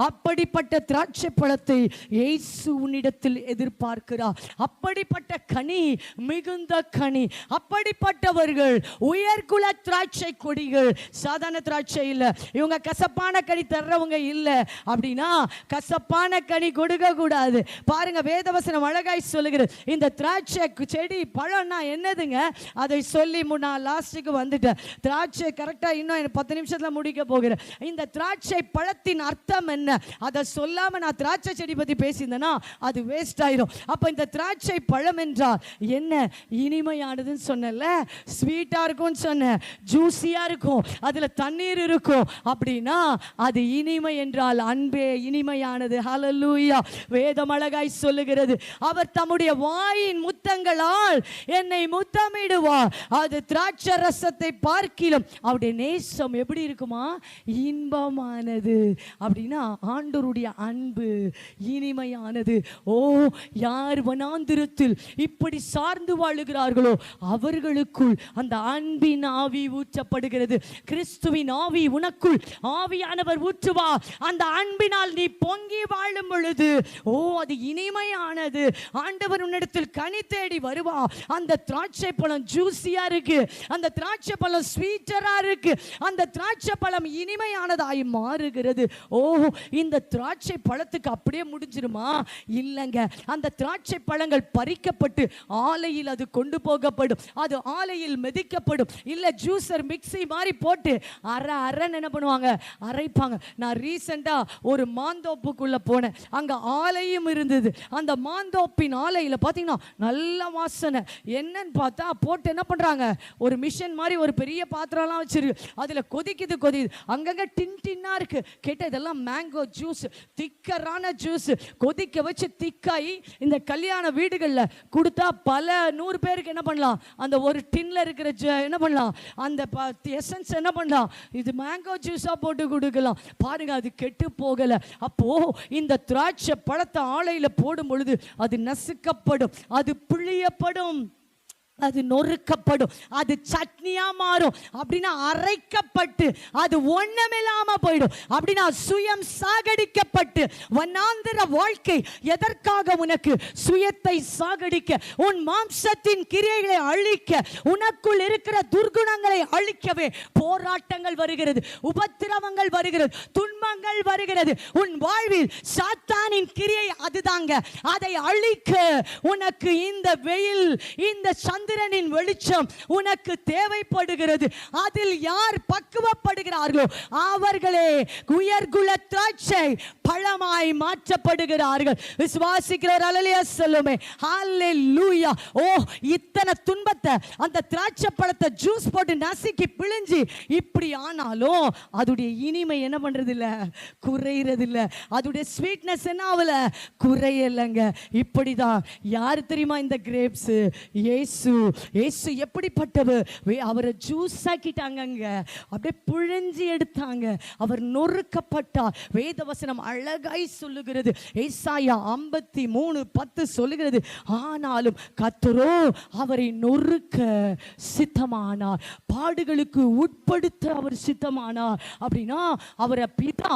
அப்படிப்பட்ட திராட்சை பழத்தை இயேசு உன்னிடத்தில் எதிர்பார்க்கிறார். அப்படிப்பட்ட கனி, மிகுந்த கனி. அப்படிப்பட்டவர்கள் உயர்குல திராட்சை கொடிகள். சாதாரண திராட்சை இல்ல, இவங்க கசப்பான கனி தர்றவங்க இல்ல. அப்படின்னா கசப்பான கனி கொடுக்க கூடாது. பாருங்க, வேதவசனம் அழகாய் சொல்லுகிறது. இந்த திராட்சை செடி பழம்னா என்னதுங்க? அதை சொல்லி நான் லாஸ்ட்டுக்கு வந்துட்டேன். திராட்சை கரெக்டா இன்னும் 10 நிமிஷத்துல முடிக்க போகிறேன். இந்த திராட்சை பழத்தின் அர்த்தம் என்ன? அதை சொல்லாம நான் திராட்சை செடி பத்தி பேசியிருந்தேன்னா அது வேஸ்ட் ஆயிரும். அப்ப இந்த திராட்சை பழம் என்றால் என்ன? இனிமையானதுன்னு சொன்னல, ஸ்வீட்டா இருக்கும் சொன்ன, ஜூசியா இருக்கும், அதுல தண்ணீர் இருக்கும். அப்படின்னா அது இனிமை என்றால் அன்பே இனிமையானது. ஹல்லேலூயா. வேதம் அழகாய் சொல்லுகிறது, அவர் தம்முடைய வாயின் முத்தங்களால் என்னை முத்தமிடுவார். அது திராட்சை ரசத்தை பார்க்கிலும் அவருடைய நேசம் எப்படி இருக்குமா? இன்பமானது. அப்படின்னா ஆண்டவருடைய அன்பு இனிமையானது. ஓ யார் வனாந்திரத்தில் இப்படி சார்ந்து வாழுகிறார்களோ அவர்களுக்குள் அந்த அன்பின் ஆவி ஊற்றப்படுகிறது. கிறிஸ்துவின் ஆவி உனக்குள் ஆவியானவர் ஊற்றுவா. அந்த அன்பினால் நீ பொங்கி வாழும் பொழுது ஓ அது இனிமையானது. ஆண்டவர் உன்னிடத்தில் கனி தேடி வருவா. அந்த திராட்சை பழம் ஜூசியா இருக்கு, அந்த திராட்சை பழம் ஸ்வீட்டரா இருக்கு, அந்த திராட்சை பழம் இனிமையானதாய் மாறுகிறது. ஓ இந்த திராட்சை பழத்துக்கு அப்படியே முடிஞ்சிருமா? இல்லைங்க. அந்த திராட்சை பழங்கள் பறிக்கப்பட்டு ஆலையில் அது கொண்டு போகப்படும், அது ஆலையில் மெதிக்கப்படும். இல்ல ஜூசர் மிக்ஸி மாதிரி போட்டு அரைன்னு என்ன பண்ணுவாங்க? அரைப்பாங்க. நான் ரீசெண்டா ஒரு மாந்தோப்புக்குள்ள போனேன். அங்க ஆலையும் இருந்தது. அந்த மாந்தோப்பின் ஆலையில பாத்தீங்கன்னா நல்ல வாசனை. என்னன்னு பார்த்தா போட்டு என்ன பண்றாங்க? ஒரு மிஷின் மாதிரி ஒரு பெரிய பாத்திரம்லாம் வச்சிருக்கு. அதுல கொதிக்குது. அங்கங்க டின்னா இருக்கு. கேட்ட இதெல்லாம் மேங்கோ ஜூஸ், திக்கரான ஜூஸ், கொதிக்க வச்சு திக்காய் இந்த கல்யாண வீடுகளில் கொடுத்தா பல 100 பேருக்கு என்ன பண்ணலாம், அந்த ஒரு டின்ல இருக்கிற என்ன பண்ணலாம், அந்த எசன்ஸ் என்ன பண்ணலாம், இது மேங்கோ ஜூஸா போட்டு கொடுக்கலாம். பாருங்க, அது கெட்டு போகல. அப்போ இந்த திராட்சை பழத்தை ஆலையில போடும் பொழுது அது நசுக்கப்படும், அது பிழியப்படும், அது நொறுக்கப்படும், அது சட்னியா மாறும். அப்படின்னா அரைக்கப்பட்டு அது ஒண்ணுமில்லாம போயிடும். அப்படின்னா சுயம் சாகடிக்கப்பட்டு வனாந்திர வாழ்க்கை எதற்காக? உனக்கு சுயத்தை சாகடிக்க, உன் மாம்சத்தின் கிரியைகளை அழிக்க, உனக்குள் இருக்கிற துர்குணங்களை அழிக்கவே போராட்டங்கள் வருகிறது, உபத்திரவங்கள் வருகிறது, துன்பங்கள் வருகிறது. உன் வாழ்வில் சாத்தானின் கிரியை அதுதாங்க. அதை அழிக்க உனக்கு இந்த வெயில், இந்த சந்திரனின் வெளிச்சம் உனக்கு தேவைப்படுகிறது. அதில் யார் பக்குவப்படுகிறார்களோ அவர்களே உயர்குல திராட்சை பழமாய் மாற்றப்படுகிறார்கள். விசுவாசிக்கிறவர் அல்லேலூயா சொல்லுமே. ஹalleluya. ஓ, இத்தனை துன்பத்தை அந்த திராட்சை பழத்தை ஜூஸ் போட்டு நசுக்கி பிழிஞ்சி இப்படி ஆனாலும் அதுடைய இனிமை என்ன பண்றது இல்ல, குறையிறது இல்ல. அதுடைய ஸ்வீட்னஸ் என்ன ஆகல, குறையலங்க. இப்படிதான் யார் தெரியுமா இந்த கிரேப்ஸ்? இயேசு. இயேசு எப்படிப்பட்டவர்? அவரை ஜூஸ் ஆக்கிட்டாங்க, அப்படியே பிழிஞ்சி எடுத்தாங்க, அவர் நொறுக்கப்பட்டார். வேதவசனம் அழகாய் சொல்லுகிறது. ஏசாயா 53:10 சொல்லுகிறது, ஆனாலும் கர்த்தரோ அவரை நொறுக்க சித்தமானார், பாடுகளுக்கு உட்படுத்த அவர் சித்தமானார். அப்படின்னா அவரை பிதா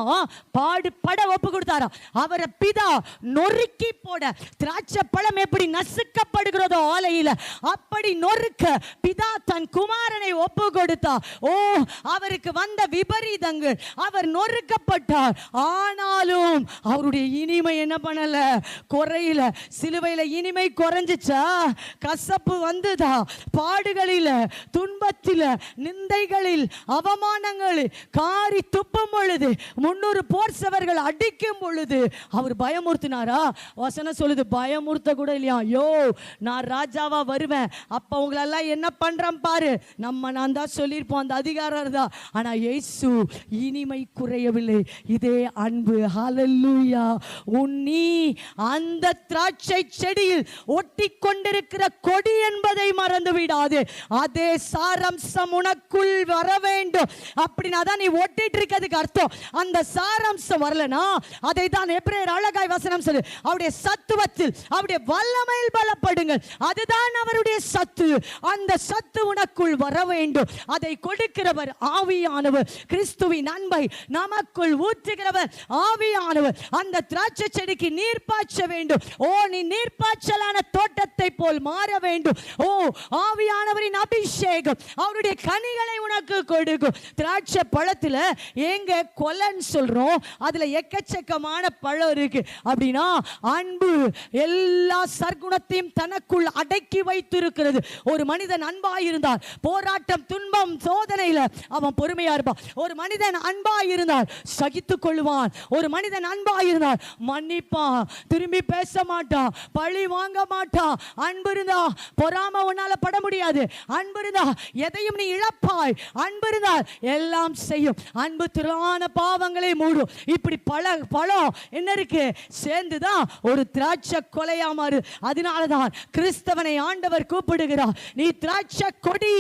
பாடுபட ஒப்பு கொடுத்தாரா? அவரை பிதா நொறுக்கி போட, திராட்சை பழம் எப்படி நசுக்கப்படுகிறதோ ஆலையில, அப்படி நொறுக்க பிதா தன் குமாரனை ஒப்பு கொடுத்தார். ஓ, அவருக்கு வந்த விபரீதங்கள், அவர் நொறுக்கப்பட்டார். ஆனாலும் அவருடைய இனிமை என்ன பண்ணல, குறையில. சிலுவையில இனிமை குறைஞ்சிச்சா? கசப்பு வந்துதா? பாடுகளில், துன்பத்தில், நிந்தைகளில், அவமானங்களில், காரி துப்பும் பொழுது, 300 போர்சவர்கள் அடிக்கும் பொழுது அவர் பயமுறுத்தினாரா? வசனம் சொல்லுது, பயமுறுத்த கூட இல்லையா. யோ, நான் ராஜாவா வருவேன், அப்ப உங்களெல்லாம் என்ன பண்றேன் பாரு. நான் தான் சொல்லியிருப்போம், அந்த அதிகாரம் தான். ஆனா இயேசு இனிமை குறையவில்லை. இதே அன்பு. ஹalleluya. நீ அந்த திராட்சை செடியில் ஒட்டி கொண்டிருக்கிற கொடி என்பதை மறந்து விடாதே. அதே சாரம்சம் உனக்குள் வர வேண்டும். அப்படின்னா தான் நீ ஒட்டிட்டு இருக்கிறதுக்கு அர்த்தம். அந்த சாரம்சம் வரலனா, அதை தான் எபிரேயர் அழகாய் வசனம் சொல்லு, அவருடைய சத்துவத்தில், அவருடைய வல்லமையில் பலப்படுங்கள். அதுதான் அவருடைய சத்து. அந்த சத்து உனக்குள் வர வேண்டும். அதை கொடுக்கிறவர் ஆவியானவர். கிறிஸ்துவின் அன்பை நமக்குள் ஊற்றுகிறவர் ஆவியானவர். அந்த திராட்சை செடிக்கு நீர் பாய்ச்ச வேண்டும். ஓ, நீ நீர்ப்பாய்ச்சலான தோட்டத்தை போல் மாற வேண்டும். ஓ, ஆவியானவரின் அபிஷேகம் அவருடைய கனிகளை உனக்கு கொடுக்கும். திராட்சை பழத்துல எங்க கொலன்னு சொல்றோம், அதுல எக்கச்சக்கமான பழம் இருக்கு. அப்படின்னா அன்பு எல்லா சற்குணத்தையும் தனக்குள் அடக்கி வைத்திருக்கிறது. ஒரு மனிதன் அன்பாயிருந்தால் போராட்டம், துன்பம், சோதனையில அவன் பொறுமையா இருப்பான். ஒரு மனிதன் அன்பாயிருந்தால் சகித்துக் கொள்வான். ஒரு மனிதன் அன்பாயிருந்தால் மன்னிப்பான், திரும்பி பேச மாட்டான், பழி வாங்க மாட்டான். அன்பு இருந்தா பொறாம உன்னால பட முடியாது. அன்பு இருந்தா எதையும் நீ இழப்பாய். அன்பு இருந்தால் எல்லாம் செய்யும். அன்பு திரளான பாவங்களை மூடும். இப்படி பழம் என்ன இருக்கு, சேர்ந்துதான் ஒரு திராட்சை கொலையா மாறு. அதனாலதான் கிறிஸ்தவனை ஆண்டவர் கூப்பிடுகிறார், நீ திராட்சை கொடி,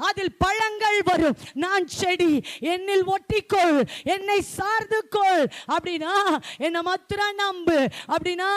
அதில் பழங்கள் வரும். நான் செடி, என்னில் ஒட்டிக்கொள், என்னை சார்ந்து கொள். அப்படின்னா என்ன மாத்திரம் நம்பு. அப்படின்னா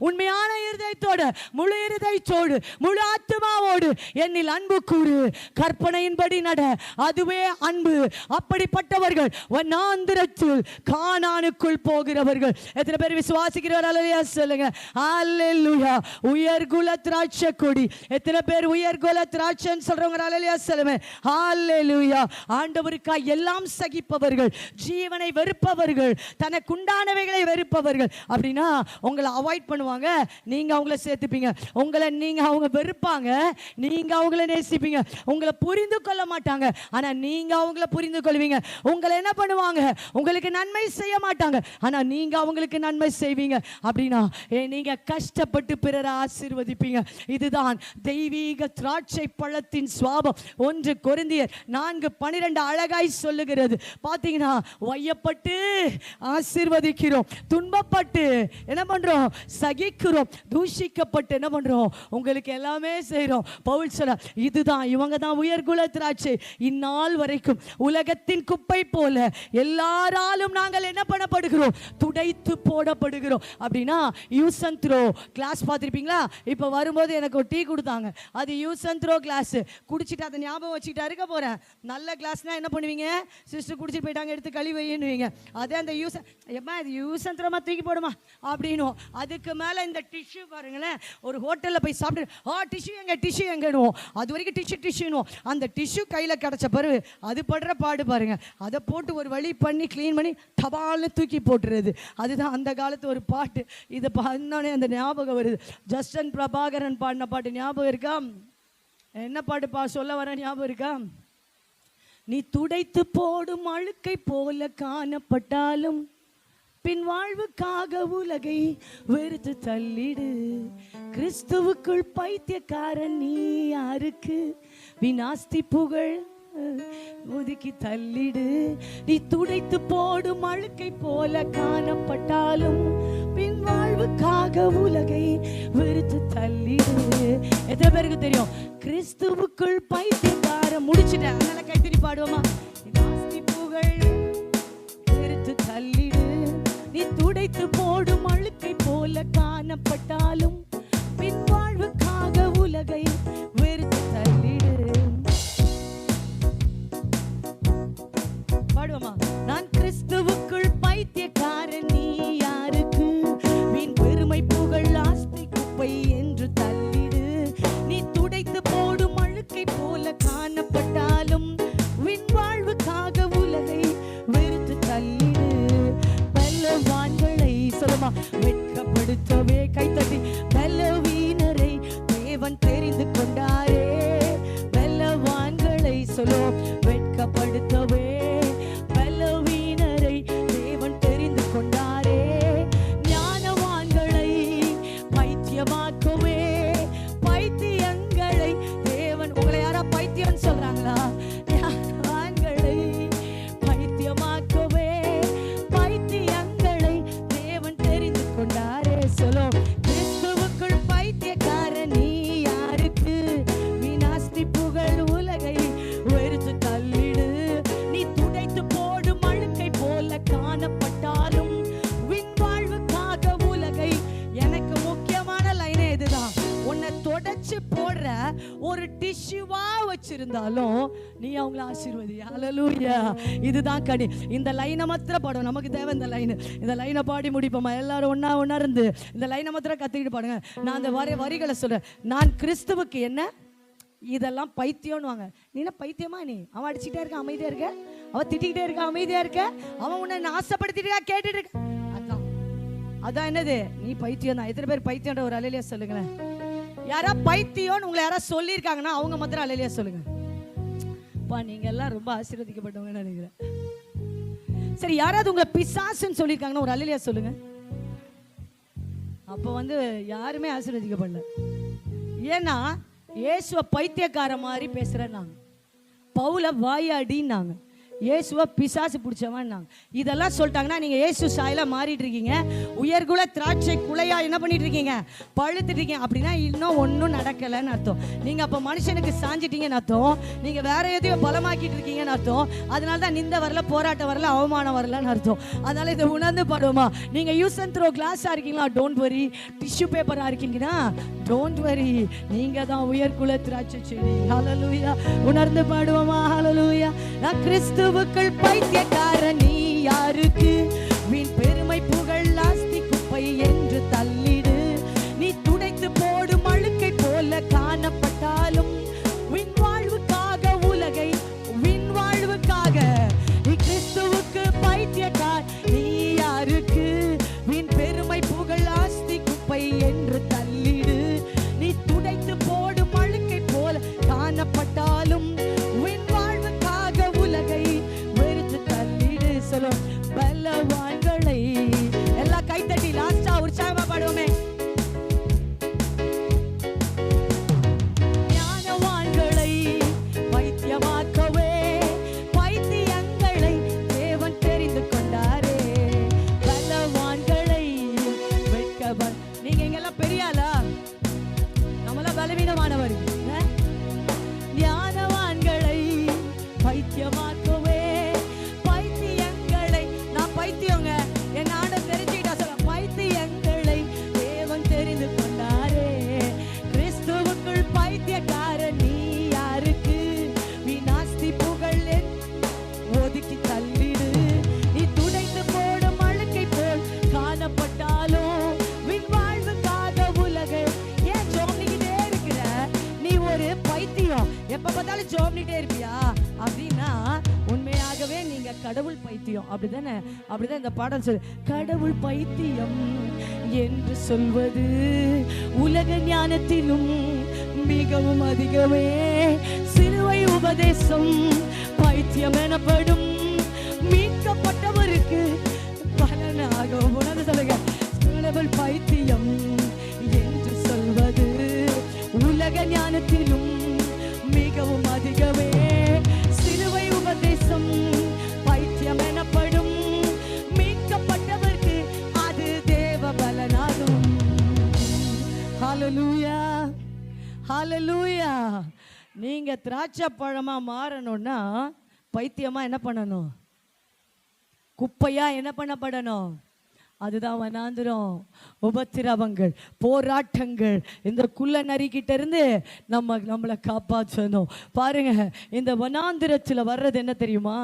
உண்மையான இருதயத்தோடு, முழு இருதயத்தோடு, முழு ஆத்துமாவோடு என்னில் அன்பு கூறு, கற்பனையின்படி நட, அதுவே அன்பு. அப்படிப்பட்டவர்கள் வனாந்திரத்தில் கானானுக்குள் போகிறவர்கள். எத்தனை பேர் விசுவாசிக்கிறவர்? அல்லேலூயா சொல்லுங்க. அல்லேலூயா. உயர்குல திராட்சை கொடி. எத்தனை பேர் உயர்குல திராட்சைன்னு சொல்றவங்க? அல்லேலூயா சொல்லுங்க. அல்லேலூயா. ஆண்டவருக்காய் எல்லாம் சகிப்பவர்கள், ஜீவனை வெறுப்பவர்கள், தனக்குண்டானவைகளை வெறுப்பவர்கள். அப்படின்னா உங்களை அவாய்ட் பண்ணுவாங்க, நீங்க அவங்கள சேர்த்துப்பீங்க. உங்களை நீங்க அவங்க வெறுப்பாங்க, நீங்க அவங்கள நேசிப்பீங்க. உங்களை புரிந்து கொள்ள மாட்டாங்க, ஆனா நீங்க அவங்கள புரிந்து கொள்வீங்க. உங்களை என்ன பண்ணுவாங்க, உங்களுக்கு நன்மை செய்ய மாட்டாங்க, ஆனா நீங்க அவங்களுக்கு நன்மை செய்வீங்க. அப்படின்னா நீங்க கஷ்டப்பட்டு பிறரை ஆசீர்வதிப்பீங்க. இதுதான் தெய்வீக தெய்வீக திராட்சை பழத்தின் சுவாபம். 1 கொரிந்தியர் 4:12 அழகாய் சொல்லுகிறது. பார்த்தீங்கன்னா, வையப்பட்டு ஆசீர்வதிக்கிறோம், துன்பப்பட்டு என்ன பண்றோம், சகிக்கிறோம், தூஷிக்கப்பட்டு என்ன பண்றோம், உங்களுக்கு எல்லாமே செய்றோம். பவுல் சொல்ற, இதுதான் இவங்க தான் உயர்குல திராட்சை. இந்நாள் வரைக்கும் உலகத்தின் குப்பை போல எல்லாராலும் நாங்கள் என்ன பண்ணப்படுகிறோம், துடைத்து போடப்படுகிறோம். அப்படின்னா யூஸ் அண்ட் த்ரோ கிளாஸ் பார்த்துருப்பீங்களா? இப்போ வரும்போது எனக்கு ஒரு டீ கொடுத்தாங்க. அது யூஸ் அண்ட் த்ரோ கிளாஸ். குடிச்சிட்டு அதை ஞாபகம் வச்சுக்கிட்டு இருக்க போகிறேன். நல்ல கிளாஸ்னால் என்ன பண்ணுவீங்க, சிஸ்டர் குடிச்சிட்டு போயிட்டாங்க எடுத்து கழுவி வையுன்னுவீங்க. அதே அந்த இது யூஸ் அண்ட் த்ரோமா தூக்கி போடுமா அப்படின்னுவோம். அதுக்கு மேலே இந்த டிஷ்யூ பாருங்களேன், ஒரு ஹோட்டலில் போய் சாப்பிட்டு டிஷ்யூ எங்கன்னுவோம். அது வரைக்கும் டிஷ்யூன்னுவோம். அந்த டிஷ்யூ கையில் கிடச்ச பிறகு அது படுற பாடு பாருங்க. அதை போட்டு ஒரு வழி பண்ணி க்ளீன் பண்ணி டபால்னு தூக்கி போட்டுறது. அதுதான் அந்த காலத்து ஒரு பாட்டு. இதை பண்ணோடனே அந்த ஞாபகம் வருது. ஜஸ்டன் பிரபாகரன் பாடின பாட்டு ஞாபகம் இருக்கா? என்ன பாட்டு சொல்ல வர ஞாபகம் இருக்கா? நீ துடைத்து போடும் அழுக்கை போல காணப்பட்டாலும் பின் வாழ்வுக்காக உலகை வெறுத்து தள்ளிடு. கிறிஸ்துவுக்குள் பைத்தியக்காரன் நீ யாருக்கு, விநாஸ்தி புகழ் ஒதுக்கி தள்ளிடு. நீ துடைத்து போடும் அழுக்கை போல காணப்பட்டாலும் பின் வாழ்வுக்காக உலகை வெறுத்து தள்ளிடு. எத்தனை பேருக்கு தெரியும் கிறிஸ்துவுக்குள் பைத்தியக்காரன்? முடிச்சுட்டேன், அதனால கைத்தறி பாடுவோமா? விநாஸ்தி புகழ் வெறுத்து தள்ளிடு. நீ துடைத்து போடும் அழுக்கை போல காணப்பட்டாலும் பின் வாழ்வுக்காக உலகை வெறுத்து தள்ளிடு. பாடுவோமா? நான் கிறிஸ்துவுக்குள் பைத்தியக்காரன் நீ யாருக்கு, வீண் பெருமை புகழ் ஆஸ்தி குப்பை என்று தள்ளிடு. நீ துடைத்து போடும் அழுக்கை போல காணப்பட்டாலும் விண் வாழ்வுக்காக உலகை வெறுத்து தள்ளிடு. பலவான்களை சொல்லுமா வெட்கப்படுத்தவே, கைத்தட்டி பலவீனரை தேவன் தெரிந்து கொண்டாரே. பலவான்களை சொல்லோ வெட்கப்படுத்தவே, பலவீனரை தேவன் தெரிந்து கொண்டாரே. ஞானவான்களை பைத்தியமாக்கவே, பைத்தியங்களை தேவன், உங்களை யாரா பைத்தியம் சொல்றாங்களா? ஞானவான்களை பைத்தியமாக்கவே, பைத்தியங்களை தேவன் தெரிந்து கொண்டாரே. சொல்லோ கிறிஸ்துவுக்குள் பைத்தியக்காரன் நீ யாருக்கு, விநாஸ்தி புகழ் உலகை வெறுத்து தள்ளிடு. நீ துடைத்து போடும் அழுக்கை போல காணப்பட்டாலும் விண் வாழ்வுக்காக உலகை. எனக்கு முக்கியமான லைனே இதுதான். உன்னை தொடச்சு போடுற ஒரு டிஷ்யூவா வச்சிருந்தாலும் நீ அவங்கள ஆசீர்வதி. ஹல்லேலூயா. இதுதான் கனி. இந்த லைனை மாத்திரம் பாடும். நமக்கு தேவை இந்த லைன். இந்த லைனை பாடி முடிப்போமா எல்லாரும் ஒன்னா இருந்து? இந்த லைனை மாத்திரம் கத்திக்கிட்டு பாடுங்க. நான் அந்த வரிகளை சொல்றேன். நான் கிறிஸ்துவுக்கு என்ன, இதெல்லாம் பைத்தியம்னுவாங்க. நீ என்ன பைத்தியமா? நீ அவன் அடிச்சுட்டே இருக்க அமைதியா இருக்க, அவன் திட்டிக்கிட்டே இருக்க அமைதியா இருக்க, அவன் உன்னை நாசப்படுத்திட்டு இருக்கா கேட்டுட்டு இருக்க. அதான் என்னது, நீ பைத்தியம் தான். எத்தனை பேர் பைத்தியம்ன்ற ஒரு அல்லேலூயா சொல்லுங்களேன். யாரா பைத்தியம்னு உங்களை யாரா சொல்லியிருக்காங்கன்னா அவங்க மாத்திரம் அல்லேலூயா சொல்லுங்க. நீங்க எல்லாம் ரொம்ப ஆசீர்வதிக்கப்பட்டவங்க நினைக்கிறேன். சரி, யாராவது உங்களை பிசாசுன்னு சொல்லியிருக்காங்கன்னா ஒரு அல்லேலூயா சொல்லுங்க. அப்போ யாருமே ஆசீர்வதிக்கப்படல. ஏன்னா இயேசுவை பைத்தியக்கார மாதிரி பேசுறேன்னாங்க, பவுல வாயாடின்னாங்க, இயேசுவை பிசாசு பிடிச்சவன். இதெல்லாம் சொல்லிட்டாங்கன்னா நீங்க இயேசு சாயலா மாறிட்டு இருக்கீங்க. உயர்குல திராட்சை குலையா என்ன பண்ணிட்டு இருக்கீங்க, பழுத்துட்டு இருக்கீங்க. அப்படின்னா இன்னும் ஒன்றும் நடக்கலைன்னு அர்த்தம். நீங்க அப்ப மனுஷனுக்கு சாஞ்சிட்டீங்கன்னு அர்த்தம். நீங்க வேற எதையும் பலமாக்கிட்டு இருக்கீங்கன்னு அர்த்தம். அதனால தான் நிந்த வரல, போராட்டம் வரல, அவமானம் வரலன்னு அர்த்தம். அதனால இதை உணர்ந்து பாடுவோமா? நீங்க யூஸ் அண்ட் த்ரோ கிளாஸா இருக்கீங்களா, டோன்ட் வரி. டிஷ்யூ பேப்பரா இருக்கீங்கன்னா டோன்ட் வரி. நீங்க தான் உயர்குல திராட்சை செடி. ஹல்லேலூயா. உணர்ந்து பாடுவோமா? ஹல்லேலூயா. நான் கிறிஸ்துவுக்குள் பைத்தியக்காரன் நீ யாருக்கு, வீண் பெருமை புகழ் ஆஸ்தி குப்பை என்று தள்ளிடு. நீ துடைத்து போடும் அழுக்கை போல காணப்பட்டாலும் விண் வாழ்வுக்காக உலகை, விண் வாழ்வுக்காக. நீ கிறிஸ்துவுக்கு பைத்தியக்கார் நீ யாருக்கு, வீண் பெருமை புகழ் ஆஸ்தி குப்பை என்று தள்ளிடு. நீ துடைத்து போடும் அழுக்கை போல காணப்பட்டாலும் விண் வாழ்வுக்காக உலகை வெறுத்து தள்ளிடு. சொல்லும் பலவா கடவுள் பைத்தியம், அப்படிதானே? அப்படிதான் இந்த பாடல் சொல்லு. கடவுள் பைத்தியம் என்று சொல்வது உலக ஞானத்திலும் மிகவும் அதிகமே. சிலுவை உபதேசம் பைத்தியம் எனப்படும். மீட்கப்பட்டவருக்கு பலனாகும். உணர்ந்து சொல்லுங்க. கடவுள் பைத்தியம் என்று சொல்வது உலக ஞானத்திலும் மிகவும் அதிகமே. சிலுவை உபதேசம் பைத்தியம் எனப்படும். மீட்கப்பட்டவருக்கு அது தேவ பலனாகும். ஹல்லேலூயா, ஹல்லேலூயா. நீங்க திராட்சை பழமா மாறணும்னா பைத்தியமா என்ன பண்ணணும்? குப்பையா என்ன பண்ணப்படணும்? அதுதான் வனாந்திரம். உபத்திரவங்கள், போராட்டங்கள், இந்த குள்ள நரிக்கிட்ட இருந்து நம்மளை காப்பாற்றணும். பாருங்க, இந்த வனாந்திரத்தில் வர்றது என்ன தெரியுமா?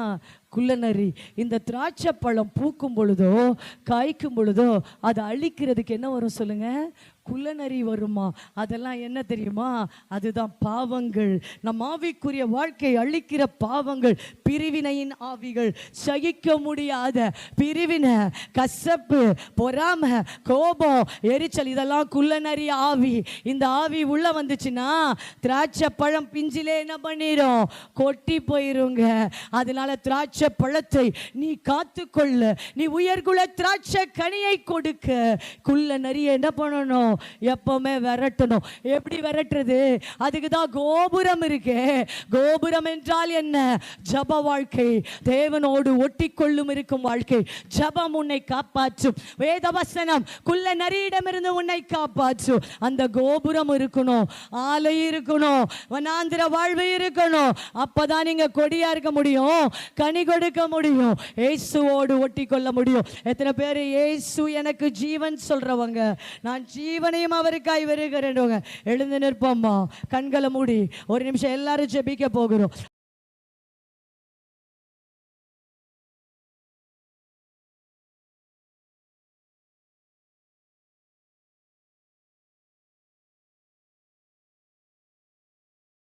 குள்ள நரி. இந்த திராட்சை பழம் பூக்கும் பொழுதோ காய்க்கும் பொழுதோ அதை அழிக்கிறதுக்கு என்ன வரும் சொல்லுங்க? குள்ளநரி வருமா? அதெல்லாம் என்ன தெரியுமா? அதுதான் பாவங்கள். நம் ஆவிக்குரிய வாழ்க்கை அழிக்கிற பாவங்கள், பிரிவினையின் ஆவிகள், சகிக்க முடியாத பிரிவினை, கசப்பு, பொறாம, கோபம், எரிச்சல், இதெல்லாம் குள்ளநரி ஆவி. இந்த ஆவி உள்ள வந்துச்சுன்னா திராட்சை பழம் பிஞ்சிலே என்ன பண்ணிடும்? கொட்டி போயிருங்க. அதனால திராட்சை பழத்தை நீ காத்துக்கொள்ள, நீ உயர்குல திராட்சை கனியை கொடுக்க குள்ள நரியை என்ன பண்ணணும்? எப்பவுமே விரட்டணும். எப்படி விரட்டுறது? அதுக்கு தான் கோபுரம் இருக்கு. கோபுரம் என்றால் என்ன? ஜப வாழ்க்கை, தேவனோடு ஒட்டிக்கொள்ளும் இருக்கும் வாழ்க்கை. ஜபம் உன்னை காப்பாற்றும். வேத வசனம் குள்ள நரியிடமிருந்து உன்னை காப்பாற்றும். அந்த கோபுரம் இருக்கணும், ஆலை இருக்கணும், வனாந்திர வாழ்வு இருக்கணும். அப்பதான் நீங்க கொடியா இருக்க முடியும், கனி கொடுக்க முடியும், இயேசுவோடு ஒட்டிக்கொள்ள முடியும். எத்தனை பேர் இயேசு எனக்கு ஜீவன் சொல்றவங்க? நான் ஜீவனையும் அவருக்காய் வருகிறேன். எழுந்து நிற்போம்மா, கண்களை மூடி ஒரு நிமிஷம் எல்லாரும் ஜெபிக்க போகிறோம்.